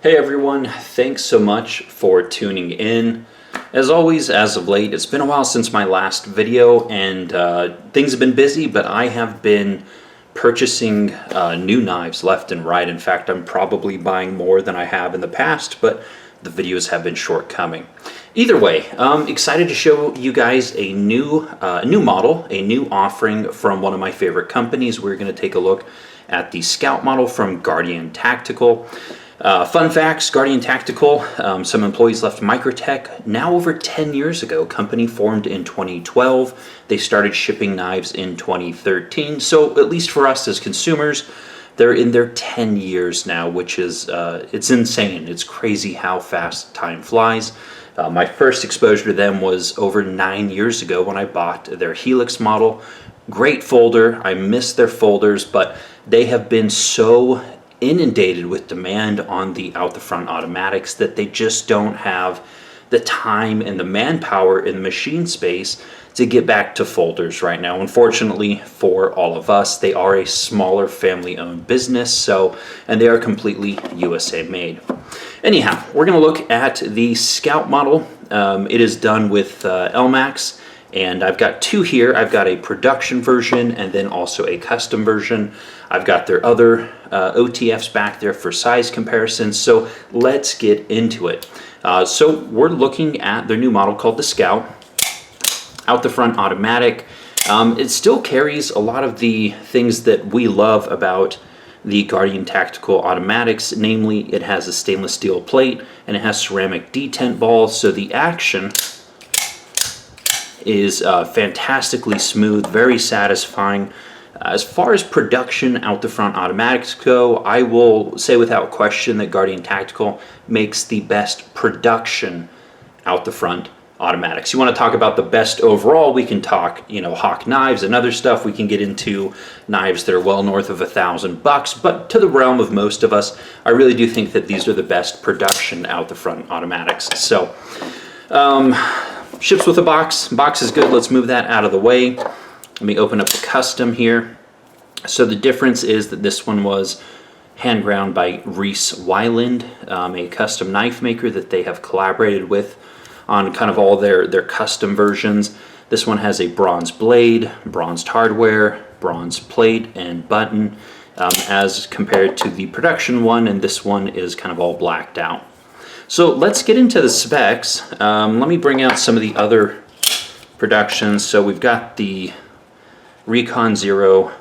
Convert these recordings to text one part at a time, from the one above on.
Hey everyone, thanks so much for tuning in. As always, as of late, it's been a while since my last video and things have been busy, but I have been purchasing new knives left and right. In fact, I'm probably buying more than I have in the past, but the videos have been shortcoming. Either way, I'm excited to show you guys a new model, a new offering from one of my favorite companies. We're going to take a look at the Scout model from Guardian Tactical. Fun facts, Guardian Tactical, some employees left Microtech now over 10 years ago. Company formed in 2012. They started shipping knives in 2013. So at least for us as consumers, they're in their 10 years now, which is, it's insane. It's crazy how fast time flies. My first exposure to them was over 9 years ago when I bought their Helix model. Great folder. I miss their folders, but they have been so inundated with demand on the out the front automatics that they just don't have the time and the manpower in the machine space to get back to folders right now. Unfortunately for all of us, they are a smaller family-owned business, and they are completely USA made. Anyhow, we're going to look at the Scout model. It is done with Elmax, and I've got two here. I've got a production version and then also a custom version. I've got their other OTFs back there for size comparisons, so let's get into it. So we're looking at their new model called the Scout, out the front automatic. It still carries a lot of the things that we love about the Guardian Tactical automatics, namely it has a stainless steel plate and it has ceramic detent balls, so the action is fantastically smooth, very satisfying. As far as production out the front automatics go, I will say without question that Guardian Tactical makes the best production out the front automatics. You want to talk about the best overall, we can talk, Hawk knives and other stuff. We can get into knives that are well north of $1,000, but to the realm of most of us, I really do think that these are the best production out the front automatics. So, ships with a box. Box is good. Let's move that out of the way. Let me open up the custom here. So the difference is that this one was hand ground by Reese Weiland, a custom knife maker that they have collaborated with on kind of all their custom versions. This one has a bronze blade, bronzed hardware, bronze plate and button, as compared to the production one, and this one is kind of all blacked out. So let's get into the specs. Let me bring out some of the other productions. So we've got the Recon 040.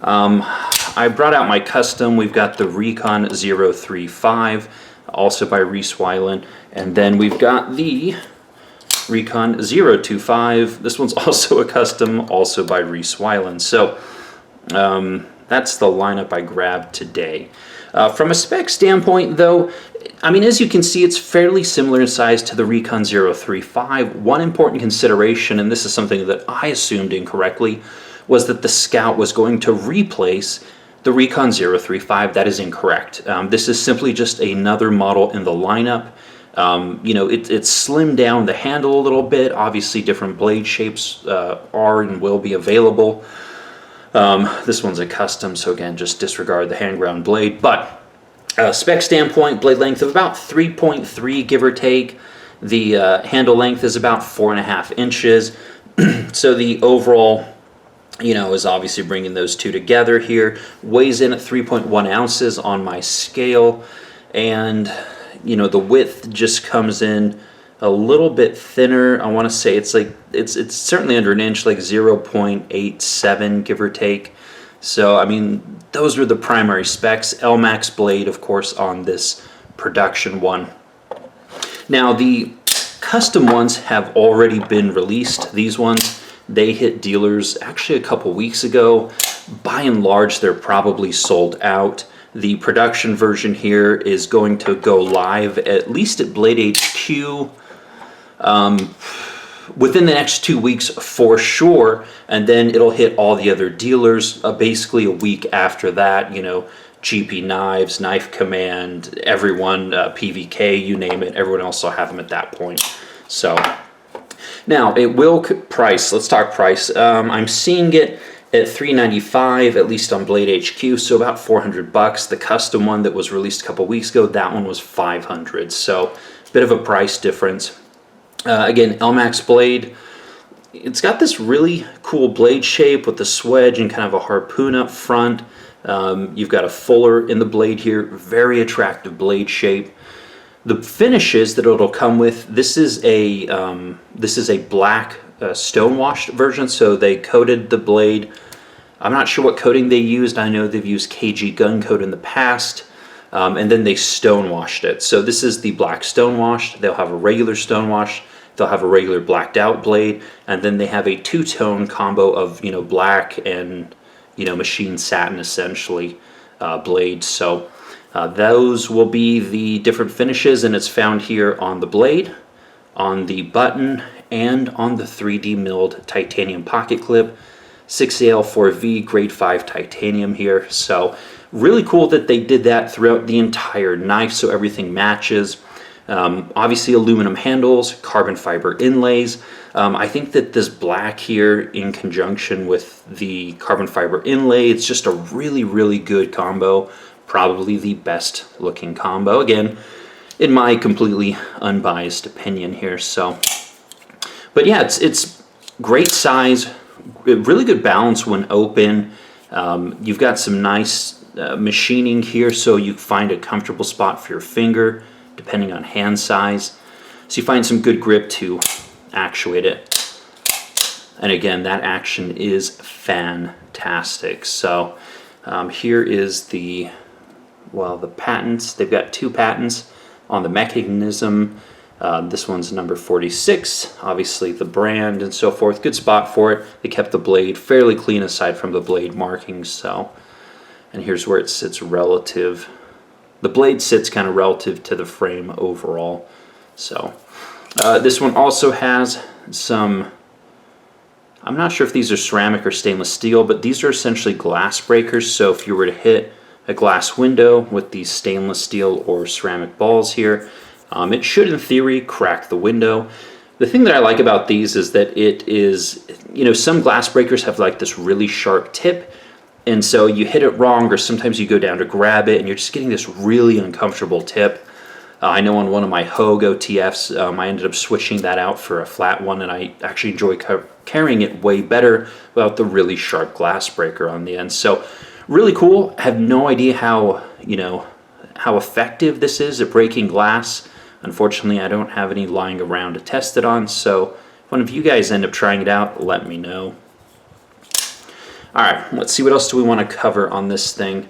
I brought out my custom. We've got the Recon 035, also by Reese Weiland. And then we've got the Recon 025. This one's also a custom, also by Reese Weiland. So that's the lineup I grabbed today. From a spec standpoint, though, as you can see, it's fairly similar in size to the Recon 035. One important consideration, and this is something that I assumed incorrectly, was that the Scout was going to replace the Recon 035. That is incorrect. This is simply just another model in the lineup. It's slimmed down the handle a little bit. Obviously, different blade shapes are and will be available. This one's a custom, so again, just disregard the hand ground blade. But spec standpoint, blade length of about 3.3, give or take. The handle length is about 4.5 inches. So the overall, is obviously bringing those two together here. Weighs in at 3.1 ounces on my scale. And, the width just comes in a little bit thinner. I want to say it's certainly under an inch, like 0.87, give or take. So, those are the primary specs. Elmax blade, of course, on this production one. Now, the custom ones have already been released. These ones, they hit dealers actually a couple weeks ago. By and large, they're probably sold out. The production version here is going to go live, at least at Blade HQ, within the next 2 weeks for sure, and then it'll hit all the other dealers basically a week after that. GP Knives, Knife Command, everyone, PVK, you name it, everyone else will have them at that point. So now it will price. Let's talk price. I'm seeing it at $395, at least on Blade HQ, so about $400. The custom one that was released a couple weeks ago, that one was $500, so a bit of a price difference. Again, Elmax blade. It's got this really cool blade shape with the swedge and kind of a harpoon up front. You've got a fuller in the blade here, very attractive blade shape. The finishes that it'll come with, this is a black stonewashed version, so they coated the blade. I'm not sure what coating they used. I know they've used KG Gun Coat in the past, and then they stonewashed it. So this is the black stonewashed. They'll have a regular stonewashed. They'll have a regular blacked out blade, and then they have a two-tone combo of black and machined satin essentially blades. So those will be the different finishes, and it's found here on the blade, on the button, and on the 3D milled titanium pocket clip. 6AL4V grade 5 titanium here. So really cool that they did that throughout the entire knife, so everything matches. Obviously aluminum handles, carbon fiber inlays. I think that this black here in conjunction with the carbon fiber inlay, it's just a really, really good combo. Probably the best looking combo, again, in my completely unbiased opinion here. So, but yeah, it's great size, really good balance when open. You've got some nice machining here, so you find a comfortable spot for your finger depending on hand size. So you find some good grip to actuate it. And again, that action is fantastic. So here is the patents. They've got 2 patents on the mechanism. This one's number 46, obviously the brand and so forth. Good spot for it. They kept the blade fairly clean aside from the blade markings. So, and here's where it sits relative. The blade sits kind of relative to the frame overall. So this one also has some, I'm not sure if these are ceramic or stainless steel, but these are essentially glass breakers. So if you were to hit a glass window with these stainless steel or ceramic balls here, it should in theory crack the window. The thing that I like about these is that it is, some glass breakers have like this really sharp tip, and so you hit it wrong, or sometimes you go down to grab it and you're just getting this really uncomfortable tip. I know on one of my Hogue OTFs, I ended up switching that out for a flat one, and I actually enjoy carrying it way better without the really sharp glass breaker on the end. So really cool. I have no idea how effective this is at breaking glass. Unfortunately, I don't have any lying around to test it on, so if one of you guys end up trying it out, let me know. Alright, let's see, what else do we want to cover on this thing.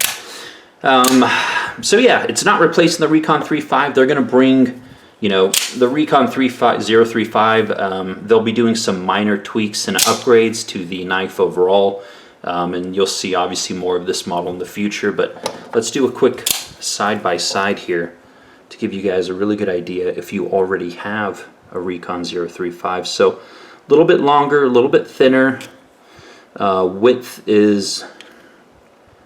So yeah, it's not replacing the Recon 3.5. They're going to bring, the Recon 035. They'll be doing some minor tweaks and upgrades to the knife overall. And you'll see obviously more of this model in the future, but let's do a quick side-by-side here to give you guys a really good idea if you already have a Recon 035. So a little bit longer, a little bit thinner. Width is,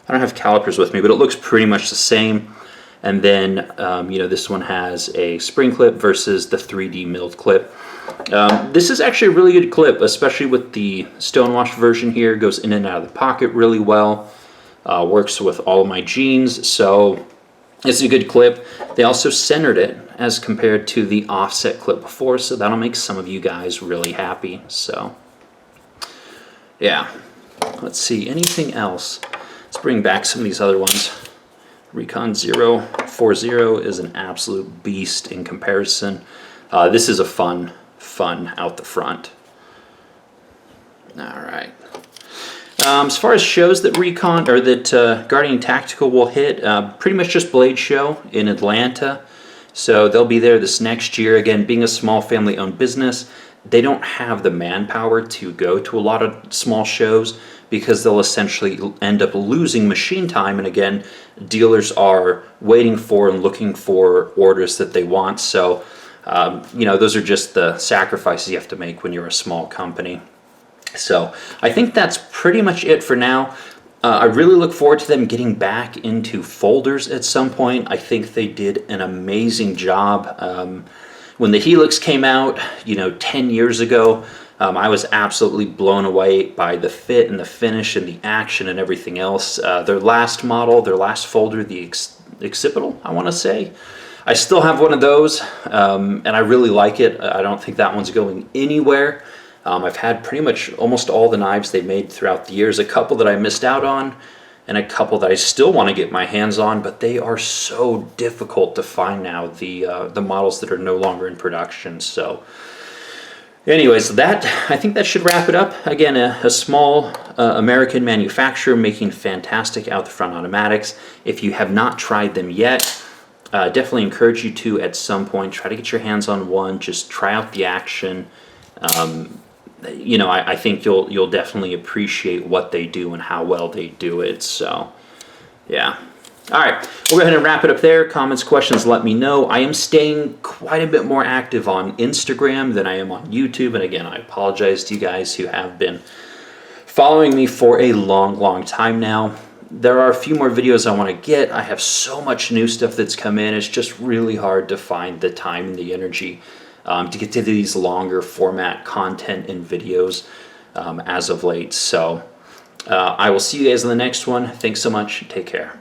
I don't have calipers with me, but it looks pretty much the same. And then, this one has a spring clip versus the 3D milled clip. This is actually a really good clip, especially with the stonewashed version here. Goes in and out of the pocket really well. Works with all of my jeans, so it's a good clip. They also centered it as compared to the offset clip before, so that'll make some of you guys really happy. So, yeah. Let's see, anything else? Let's bring back some of these other ones. Recon 040 is an absolute beast in comparison. This is a fun out the front. All right. As far as shows that Recon or that Guardian Tactical will hit, pretty much just Blade Show in Atlanta. So they'll be there this next year. Again, being a small family-owned business, they don't have the manpower to go to a lot of small shows because they'll essentially end up losing machine time. And again, dealers are waiting for and looking for orders that they want. So, those are just the sacrifices you have to make when you're a small company. So I think that's pretty much it for now. I really look forward to them getting back into folders at some point. I think they did an amazing job. When the Helix came out, 10 years ago, I was absolutely blown away by the fit and the finish and the action and everything else. Their last model, their last folder, the Occipital, I want to say. I still have one of those, and I really like it. I don't think that one's going anywhere. I've had pretty much almost all the knives they made throughout the years. A couple that I missed out on, and a couple that I still want to get my hands on, but they are so difficult to find now, the models that are no longer in production. So anyways, I think that should wrap it up. Again, a small American manufacturer making fantastic out-the-front automatics. If you have not tried them yet, definitely encourage you to at some point. Try to get your hands on one. Just try out the action. You know, I think you'll definitely appreciate what they do and how well they do it. So, yeah. All right, we'll go ahead and wrap it up there. Comments, questions, let me know. I am staying quite a bit more active on Instagram than I am on YouTube. And again, I apologize to you guys who have been following me for a long time now. There are a few more videos I want to get. I have so much new stuff that's come in. It's just really hard to find the time and the energy to get to these longer format content and videos as of late. So I will see you guys in the next one. Thanks so much. Take care.